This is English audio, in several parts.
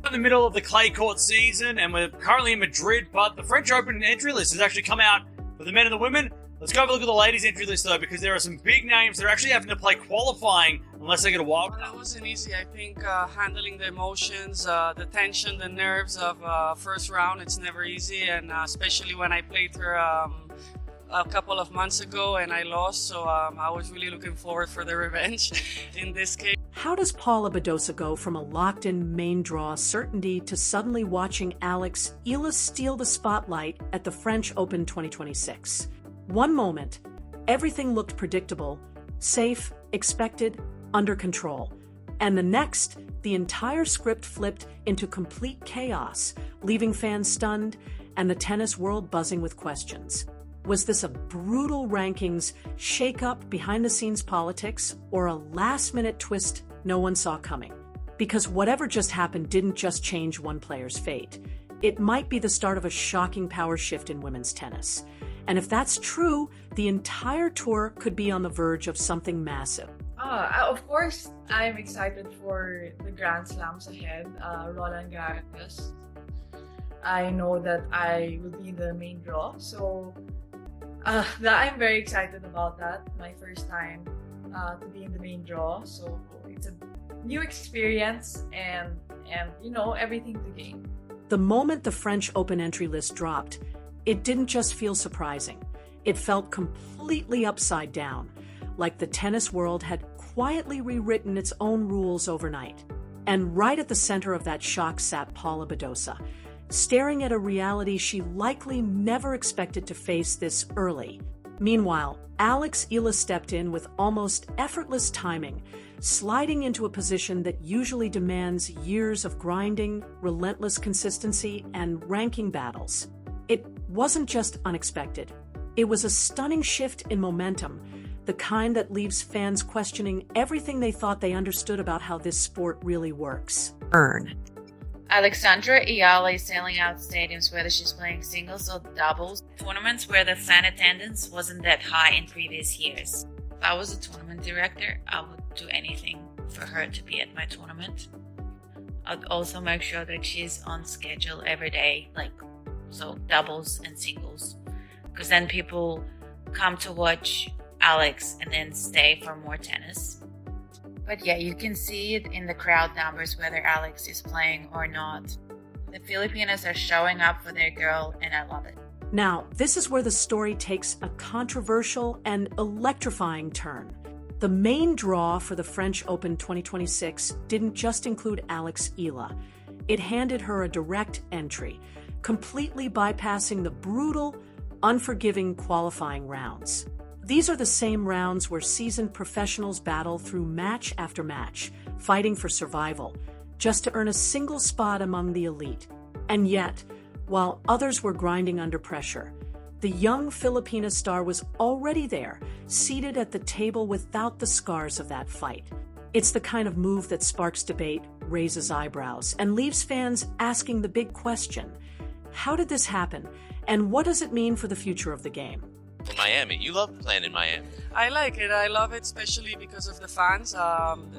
In the middle of the clay court season, and we're currently in Madrid, but the French Open entry list has actually come out for the men and the women. Let's go have a look at the ladies' entry list, though, because there are some big names. They're actually having to play qualifying unless they get a wild card. Well, it wasn't easy. I think handling the emotions, the tension, the nerves of first round, it's never easy, and especially when I played her a couple of months ago and I lost, so I was really looking forward for the revenge in this case. How does Paula Badosa go from a locked-in main draw certainty to suddenly watching Eala steal the spotlight at the French Open 2026? One moment, everything looked predictable, safe, expected, under control. And the next, the entire script flipped into complete chaos, leaving fans stunned and the tennis world buzzing with questions. Was this a brutal rankings shake-up, behind-the-scenes politics, or a last-minute twist no one saw coming? Because whatever just happened didn't just change one player's fate. It might be the start of a shocking power shift in women's tennis. And if that's true, the entire tour could be on the verge of something massive. Of course, I'm excited for the Grand Slams ahead, Roland Garros. I know that I will be in the main draw, so I'm very excited about that. My first time to be in the main draw, so it's a new experience and everything to gain. The moment the French Open entry list dropped, it didn't just feel surprising. It felt completely upside down, like the tennis world had quietly rewritten its own rules overnight. And right at the center of that shock sat Paula Badosa, staring at a reality she likely never expected to face this early. Meanwhile, Eala stepped in with almost effortless timing, sliding into a position that usually demands years of grinding, relentless consistency, and ranking battles. It wasn't just unexpected. It was a stunning shift in momentum, the kind that leaves fans questioning everything they thought they understood about how this sport really works. Alexandra Eala is selling out stadiums whether she's playing singles or doubles, tournaments where the fan attendance wasn't that high in previous years. If I was a tournament director, I would do anything for her to be at my tournament. I'd also make sure that she's on schedule every day, so doubles and singles, because then people come to watch Alex and then stay for more tennis. But yeah, you can see it in the crowd numbers whether Alex is playing or not. The Filipinos are showing up for their girl, and I love it. Now, this is where the story takes a controversial and electrifying turn. The main draw for the French Open 2026 didn't just include Eala. It handed her a direct entry, completely bypassing the brutal, unforgiving qualifying rounds. These are the same rounds where seasoned professionals battle through match after match, fighting for survival, just to earn a single spot among the elite. And yet, while others were grinding under pressure, the young Filipina star was already there, seated at the table without the scars of that fight. It's the kind of move that sparks debate, raises eyebrows, and leaves fans asking the big question: how did this happen, and what does it mean for the future of the game? In Miami, you love playing in Miami. I like it. I love it, especially because of the fans.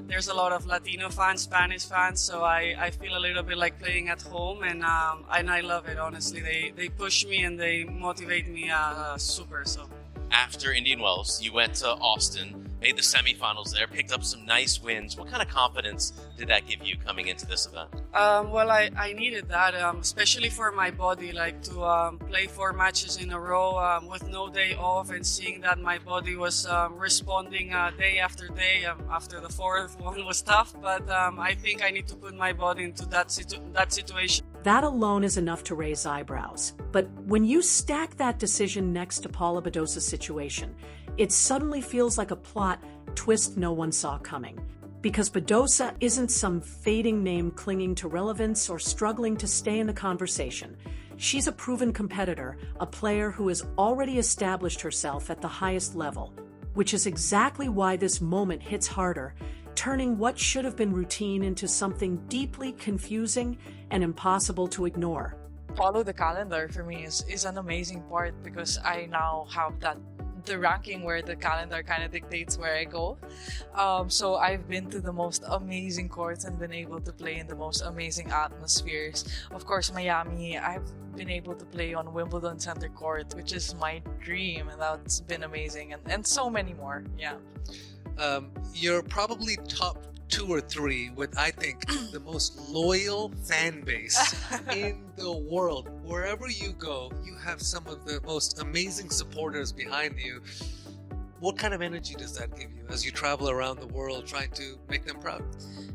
There's a lot of Latino fans, Spanish fans, so I feel a little bit like playing at home, and I love it, honestly. They push me and they motivate me super. So After Indian Wells, you went to Austin, made the semifinals there, picked up some nice wins. What kind of confidence did that give you coming into this event? Well, I needed that, especially for my body, to play 4 matches in a row with no day off, and seeing that my body was responding day after day. After the 4th one was tough, but I think I need to put my body into that situation. That alone is enough to raise eyebrows. But when you stack that decision next to Paula Badosa's situation, it suddenly feels like a plot twist no one saw coming. Because Badosa isn't some fading name clinging to relevance or struggling to stay in the conversation. She's a proven competitor, a player who has already established herself at the highest level, which is exactly why this moment hits harder, turning what should have been routine into something deeply confusing and impossible to ignore. Follow the calendar for me is an amazing part, because I now have that the ranking where the calendar kind of dictates where I go. So I've been to the most amazing courts and been able to play in the most amazing atmospheres. Of course, Miami, I've been able to play on Wimbledon Center Court, which is my dream, and that's been amazing, and so many more. Yeah. You're probably top 2 or 3 with, I think, the most loyal fan base in the world. Wherever you go, you have some of the most amazing supporters behind you. What kind of energy does that give you as you travel around the world trying to make them proud?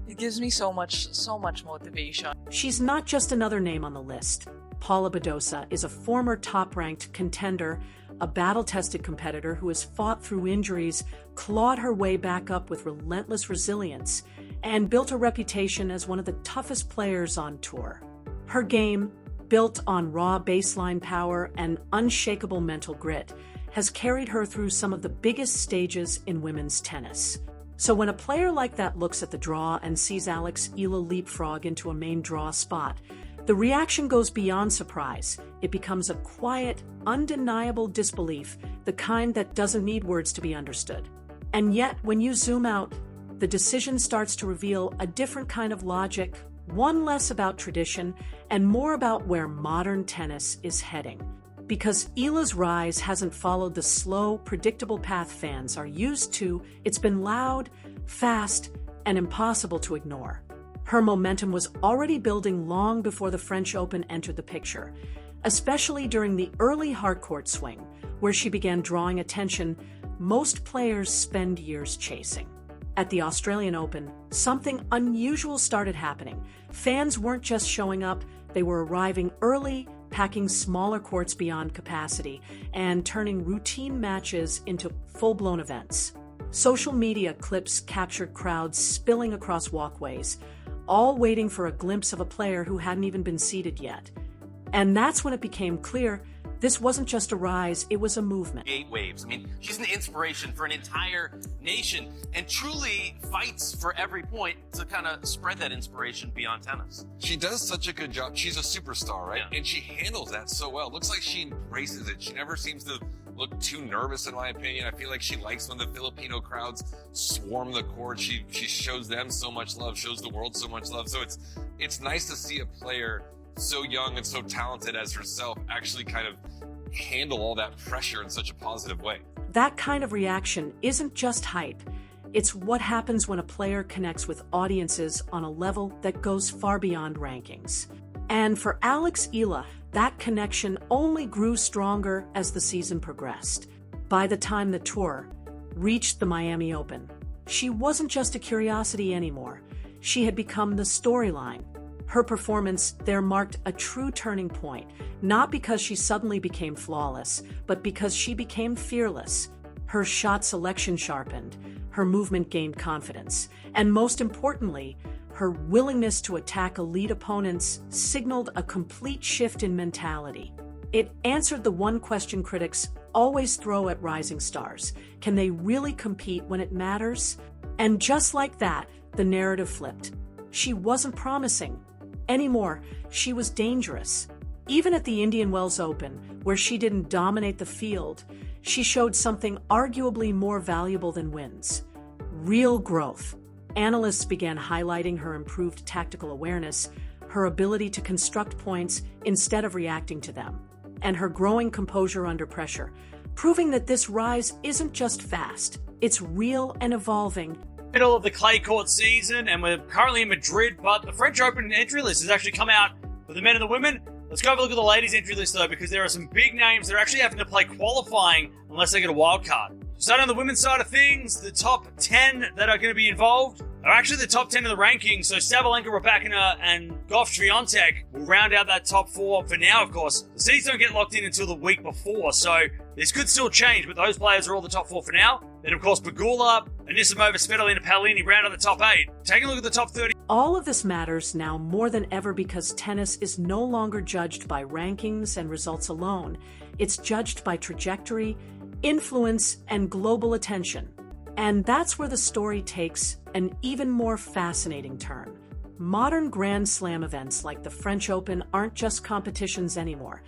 It gives me so much motivation. She's not just another name on the list. Paula Badosa is a former top-ranked contender, a battle-tested competitor who has fought through injuries, clawed her way back up with relentless resilience, and built a reputation as one of the toughest players on tour. Her game, built on raw baseline power and unshakable mental grit, has carried her through some of the biggest stages in women's tennis. So when a player like that looks at the draw and sees Eala leapfrog into a main draw spot, the reaction goes beyond surprise. It becomes a quiet, undeniable disbelief, the kind that doesn't need words to be understood. And yet, when you zoom out, the decision starts to reveal a different kind of logic, one less about tradition and more about where modern tennis is heading. Because Eala's rise hasn't followed the slow, predictable path fans are used to, it's been loud, fast, and impossible to ignore. Her momentum was already building long before the French Open entered the picture, especially during the early hardcourt swing, where she began drawing attention most players spend years chasing. At the Australian Open, something unusual started happening. Fans weren't just showing up, they were arriving early, packing smaller courts beyond capacity, and turning routine matches into full-blown events. Social media clips captured crowds spilling across walkways, all waiting for a glimpse of a player who hadn't even been seated yet. And that's when it became clear this wasn't just a rise, it was a movement. 8 waves. I mean, she's an inspiration for an entire nation and truly fights for every point to kind of spread that inspiration beyond tennis. She does such a good job. She's a superstar, right? Yeah. And she handles that so well. Looks like she embraces it. She never seems to look too nervous, in my opinion. I feel like she likes when the Filipino crowds swarm the court. She shows them so much love, shows the world so much love. So it's nice to see a player so young and so talented as herself actually kind of handle all that pressure in such a positive way. That kind of reaction isn't just hype. It's what happens when a player connects with audiences on a level that goes far beyond rankings. And for Eala, that connection only grew stronger as the season progressed. By the time the tour reached the Miami Open, she wasn't just a curiosity anymore. She had become the storyline. Her performance there marked a true turning point, not because she suddenly became flawless, but because she became fearless. Her shot selection sharpened, her movement gained confidence, and most importantly, her willingness to attack elite opponents signaled a complete shift in mentality. It answered the one question critics always throw at rising stars: can they really compete when it matters? And just like that, the narrative flipped. She wasn't promising anymore, she was dangerous. Even at the Indian Wells Open, where she didn't dominate the field, she showed something arguably more valuable than wins: real growth. Analysts began highlighting her improved tactical awareness, her ability to construct points instead of reacting to them, and her growing composure under pressure, proving that this rise isn't just fast, it's real and evolving. Middle of the clay court season, and we're currently in Madrid, but the French Open entry list has actually come out for the men and the women. Let's go have a look at the ladies' entry list, though, because there are some big names that are actually having to play qualifying unless they get a wild card. Starting on the women's side of things, the top 10 that are going to be involved are actually the top 10 of the rankings. So Sabalenka, Rybakina, and Goff-Swiatek will round out that top 4 for now, of course. The seeds don't get locked in until the week before, so this could still change, but those players are all the top 4 for now. Then, of course, Pegula, Anisimova, Svitolina, Paolini round out the top 8. Taking a look at the top 30. All of this matters now more than ever because tennis is no longer judged by rankings and results alone. It's judged by trajectory, influence, and global attention. And that's where the story takes an even more fascinating turn. Modern Grand Slam events like the French Open aren't just competitions anymore.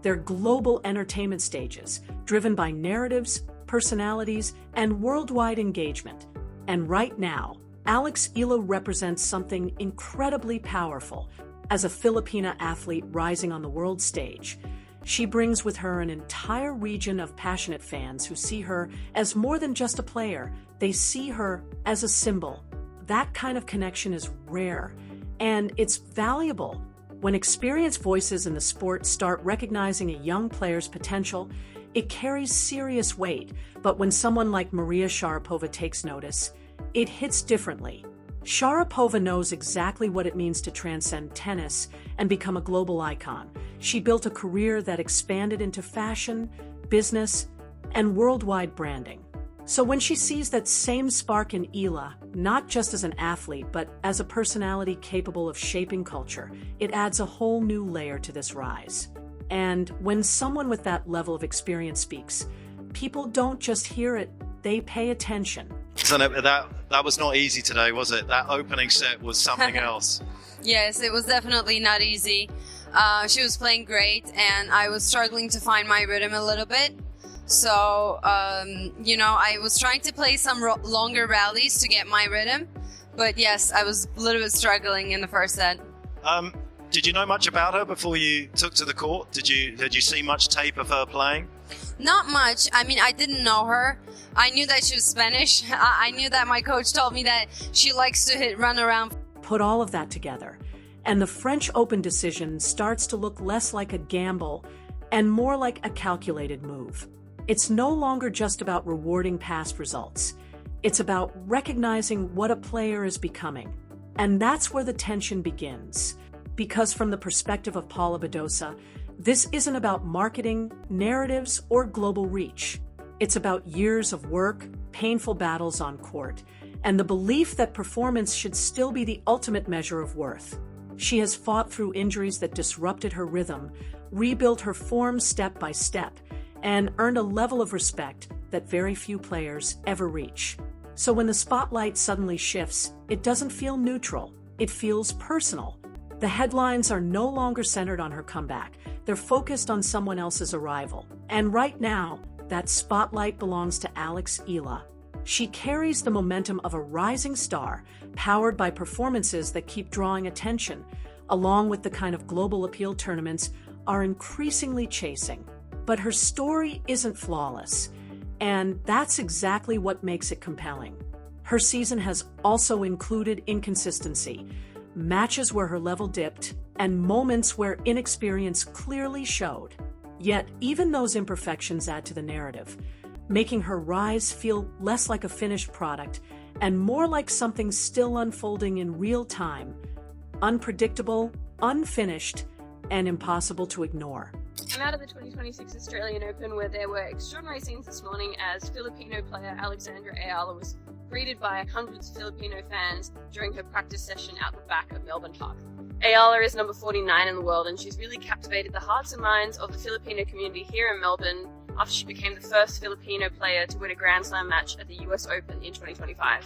They're global entertainment stages, driven by narratives, personalities, and worldwide engagement. And right now, Alex Eala represents something incredibly powerful. As a Filipina athlete rising on the world stage, she brings with her an entire region of passionate fans who see her as more than just a player. They see her as a symbol. That kind of connection is rare, and it's valuable. When experienced voices in the sport start recognizing a young player's potential, it carries serious weight. But when someone like Maria Sharapova takes notice, it hits differently. Sharapova knows exactly what it means to transcend tennis and become a global icon. She built a career that expanded into fashion, business, and worldwide branding. So when she sees that same spark in Eala, not just as an athlete, but as a personality capable of shaping culture, it adds a whole new layer to this rise. And when someone with that level of experience speaks, people don't just hear it, they pay attention. So that was not easy today, was it? That opening set was something else. Yes, it was definitely not easy. She was playing great, and I was struggling to find my rhythm a little bit. So, I was trying to play some longer rallies to get my rhythm. But yes, I was a little bit struggling in the first set. Did you know much about her before you took to the court? Did you see much tape of her playing? Not much. I mean, I didn't know her. I knew that she was Spanish. I knew that my coach told me that she likes to run around. Put all of that together, and the French Open decision starts to look less like a gamble and more like a calculated move. It's no longer just about rewarding past results. It's about recognizing what a player is becoming. And that's where the tension begins. Because from the perspective of Paula Badosa, this isn't about marketing, narratives, or global reach. It's about years of work, painful battles on court, and the belief that performance should still be the ultimate measure of worth. She has fought through injuries that disrupted her rhythm, rebuilt her form step by step, and earned a level of respect that very few players ever reach. So when the spotlight suddenly shifts, it doesn't feel neutral, it feels personal. The headlines are no longer centered on her comeback, they're focused on someone else's arrival. And right now, that spotlight belongs to Alex Eala. She carries the momentum of a rising star, powered by performances that keep drawing attention, along with the kind of global appeal tournaments are increasingly chasing. But her story isn't flawless, and that's exactly what makes it compelling. Her season has also included inconsistency, matches where her level dipped, and moments where inexperience clearly showed. Yet, even those imperfections add to the narrative, making her rise feel less like a finished product and more like something still unfolding in real time, unpredictable, unfinished, and impossible to ignore. I'm out of the 2026 Australian Open, where there were extraordinary scenes this morning as Filipino player Alexandra Eala was greeted by hundreds of Filipino fans during her practice session out the back of Melbourne Park. Eala is number 49 in the world, and she's really captivated the hearts and minds of the Filipino community here in Melbourne after she became the first Filipino player to win a Grand Slam match at the US Open in 2025.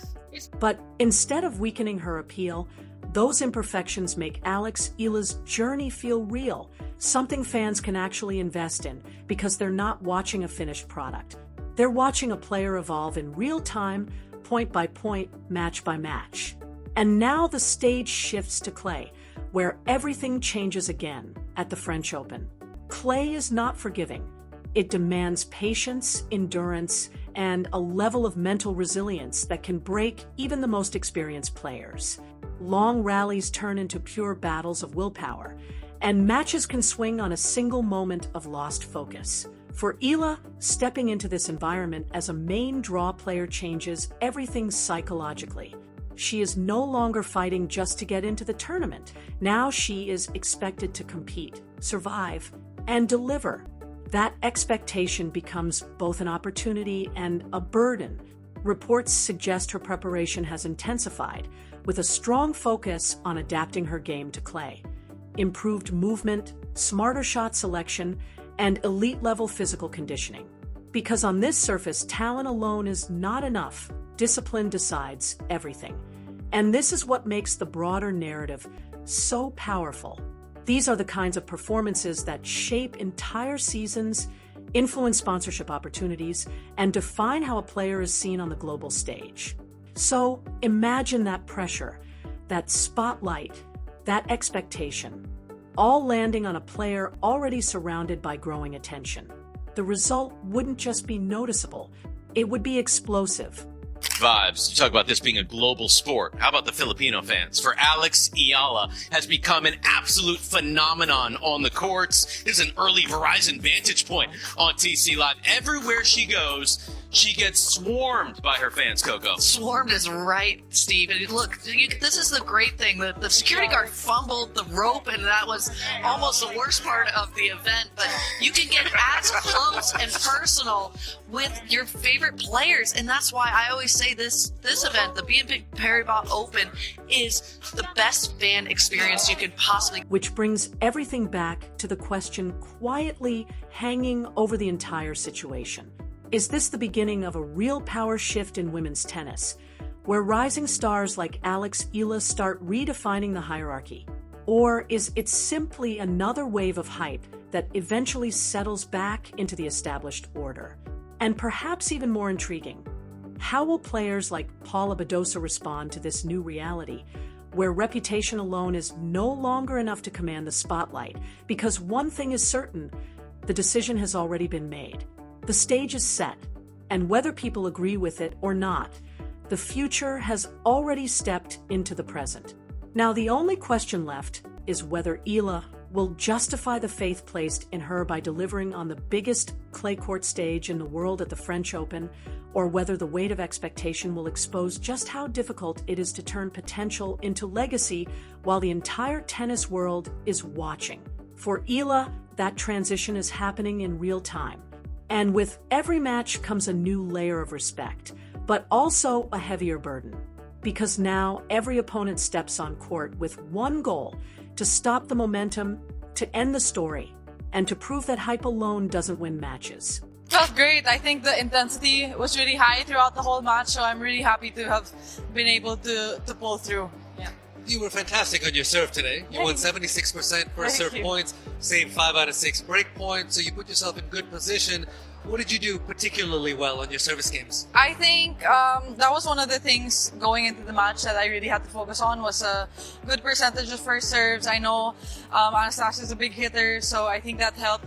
But instead of weakening her appeal, those imperfections make Alex Eala's journey feel real, something fans can actually invest in because they're not watching a finished product. They're watching a player evolve in real time, point by point, match by match. And now the stage shifts to clay, where everything changes again at the French Open. Clay is not forgiving. It demands patience, endurance, and a level of mental resilience that can break even the most experienced players. Long rallies turn into pure battles of willpower, and matches can swing on a single moment of lost focus. For Eala, stepping into this environment as a main draw player changes everything psychologically. She is no longer fighting just to get into the tournament. Now she is expected to compete, survive, and deliver. That expectation becomes both an opportunity and a burden. Reports suggest her preparation has intensified, with a strong focus on adapting her game to clay. Improved movement, smarter shot selection, and elite-level physical conditioning. Because on this surface, talent alone is not enough. Discipline decides everything. And this is what makes the broader narrative so powerful. These are the kinds of performances that shape entire seasons, influence sponsorship opportunities, and define how a player is seen on the global stage. So imagine that pressure, that spotlight, that expectation, all landing on a player already surrounded by growing attention. The result wouldn't just be noticeable, it would be explosive. Vibes. You talk about this being a global sport. How about the Filipino fans? For Alex, Eala has become an absolute phenomenon on the courts. This is an early Verizon vantage point on TC Live. Everywhere she goes, she gets swarmed by her fans, Coco. Swarmed is right, Steve. And look, this is the great thing. The security guard fumbled the rope, and that was almost the worst part of the event. But you can get as close and personal with your favorite players, and that's why I always say this event, the BNP Paribas Open, is the best fan experience you could possibly. Which brings everything back to the question quietly hanging over the entire situation. Is this the beginning of a real power shift in women's tennis, where rising stars like Alex, Eala start redefining the hierarchy? Or is it simply another wave of hype that eventually settles back into the established order? And perhaps even more intriguing, how will players like Paula Badosa respond to this new reality, where reputation alone is no longer enough to command the spotlight? Because one thing is certain, the decision has already been made. The stage is set, and whether people agree with it or not, the future has already stepped into the present. Now, the only question left is whether Eala will justify the faith placed in her by delivering on the biggest clay court stage in the world at the French Open, or whether the weight of expectation will expose just how difficult it is to turn potential into legacy while the entire tennis world is watching. For Eala, that transition is happening in real time. And with every match comes a new layer of respect, but also a heavier burden. Because now every opponent steps on court with one goal: to stop the momentum, to end the story, and to prove that hype alone doesn't win matches. Felt great. I think the intensity was really high throughout the whole match, so I'm really happy to have been able to pull through. Yeah. You were fantastic on your serve today. You won 76% for serve points, saved 5 out of 6 break points, so you put yourself in good position. What did you do particularly well on your service games? I think that was one of the things going into the match that I really had to focus on, was a good percentage of first serves. I know Anastasia is a big hitter, so I think that helped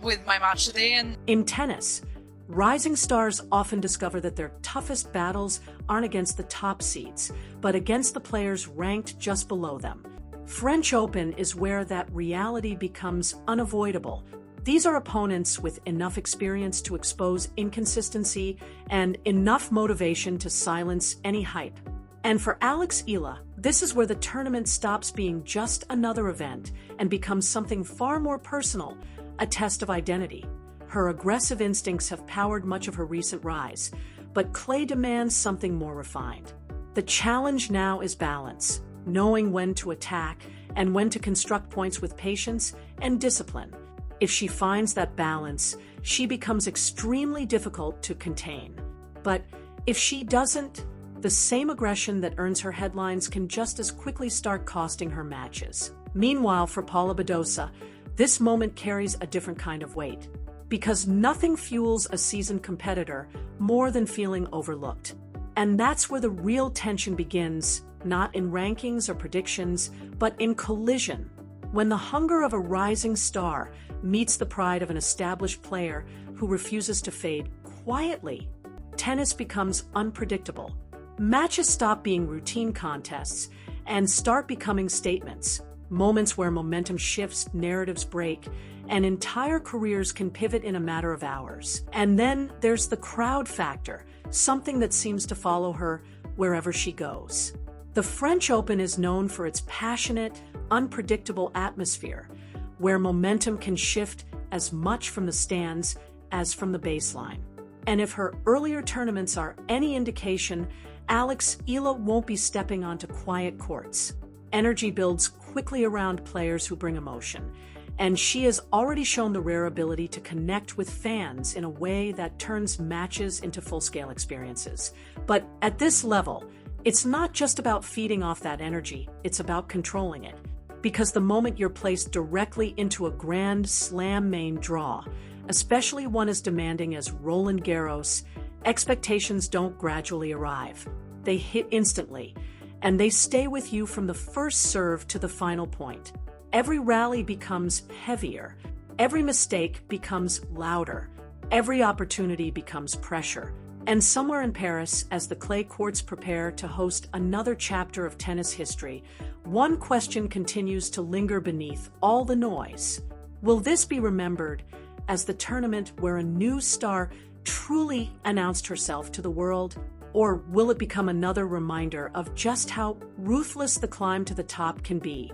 with my match today. And in tennis, rising stars often discover that their toughest battles aren't against the top seeds, but against the players ranked just below them. French Open is where that reality becomes unavoidable. These are opponents with enough experience to expose inconsistency and enough motivation to silence any hype. And for Alex, Eala, this is where the tournament stops being just another event and becomes something far more personal, a test of identity. Her aggressive instincts have powered much of her recent rise, but clay demands something more refined. The challenge now is balance, knowing when to attack and when to construct points with patience and discipline. If she finds that balance, she becomes extremely difficult to contain. But if she doesn't, the same aggression that earns her headlines can just as quickly start costing her matches. Meanwhile, for Paula Badosa, this moment carries a different kind of weight, because nothing fuels a seasoned competitor more than feeling overlooked. And that's where the real tension begins, not in rankings or predictions, but in collision. When the hunger of a rising star meets the pride of an established player who refuses to fade quietly, tennis becomes unpredictable. Matches stop being routine contests and start becoming statements, moments where momentum shifts, narratives break, and entire careers can pivot in a matter of hours. And then there's the crowd factor, something that seems to follow her wherever she goes. The French Open is known for its passionate, unpredictable atmosphere, where momentum can shift as much from the stands as from the baseline. And if her earlier tournaments are any indication, Alex, Eala won't be stepping onto quiet courts. Energy builds quickly around players who bring emotion, and she has already shown the rare ability to connect with fans in a way that turns matches into full-scale experiences. But at this level, it's not just about feeding off that energy, it's about controlling it. Because the moment you're placed directly into a grand slam main draw, especially one as demanding as Roland Garros, expectations don't gradually arrive. They hit instantly, and they stay with you from the first serve to the final point. Every rally becomes heavier. Every mistake becomes louder. Every opportunity becomes pressure. And somewhere in Paris, as the clay courts prepare to host another chapter of tennis history, one question continues to linger beneath all the noise. Will this be remembered as the tournament where a new star truly announced herself to the world? Or will it become another reminder of just how ruthless the climb to the top can be,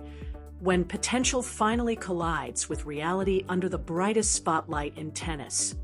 when potential finally collides with reality under the brightest spotlight in tennis?